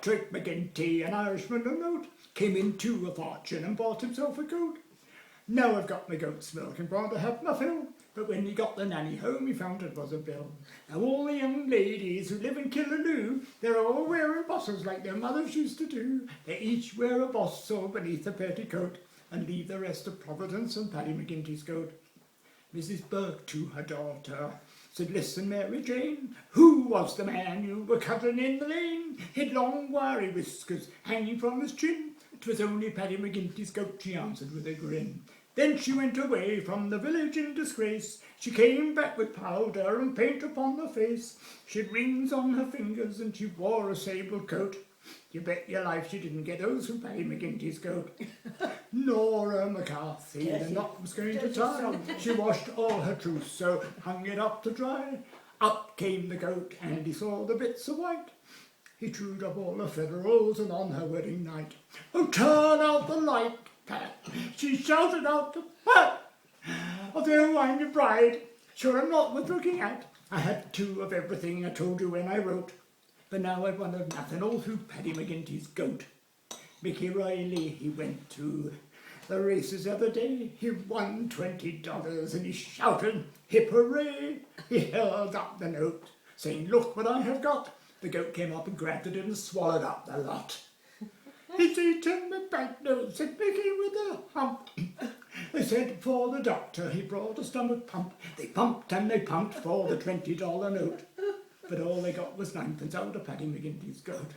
Patrick McGinty, an Irishman of note, came into a fortune and bought himself a goat. Now I've got my goat's milk and gone to have my fill, but when he got the nanny home he found it was a bill. Now all the young ladies who live in Killaloo, they're all wearing bosses like their mothers used to do. They each wear a boss all beneath a petticoat and leave the rest of Providence and Paddy McGinty's goat. Mrs. Burke to her daughter said, "Listen, Mary Jane, who was the man you were cuddling in the lane? He'd long wiry whiskers hanging from his chin." "'Twas only Paddy McGinty's goat," she answered with a grin. Then she went away from the village in disgrace. She came back with powder and paint upon her face. She'd rings on her fingers and she wore a sable coat. You bet your life she didn't get those from Paddy McGinty's goat. Nora McCarthy, the knot was going to tie. She washed all her trousseau, hung it up to dry. Up came the goat and he saw the bits of white. He chewed up all her featherols and on her wedding night, "Oh, turn out the light, Pat!" she shouted out to Pat. "Although I'm your bride, sure I'm not worth looking at. I had two of everything I told you when I wrote, but now I've one of nothing all through Paddy McGinty's goat." Mickey Riley, he went to the races the other day. He won $20 and he shouted, "Hip hooray!" He held up the note, saying, "Look what I have got." The goat came up and grabbed it and swallowed up the lot. "He's eaten the banknote," said Mickey with a hump. They sent for the doctor, he brought a stomach pump. They pumped and they pumped for the $20 note, but all they got was ninepence out of Paddy McGinty's goat.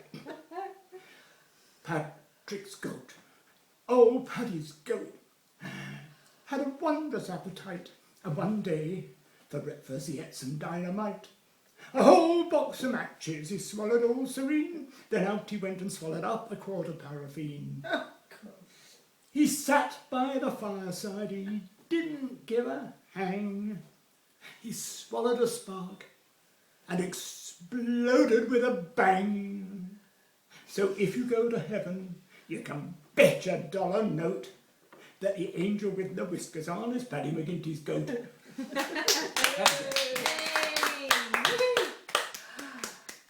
Patrick's goat, oh Paddy's goat, had a wondrous appetite, and one day for breakfast he ate some dynamite. A whole box of matches he swallowed all serene, then out he went and swallowed up a quart of paraffin. He sat by the fireside, he didn't give a hang. He swallowed a spark and exploded with a bang. So if you go to heaven, you can bet your dollar note that the angel with the whiskers on is Paddy McGinty's goat.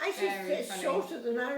I think it's shorter than I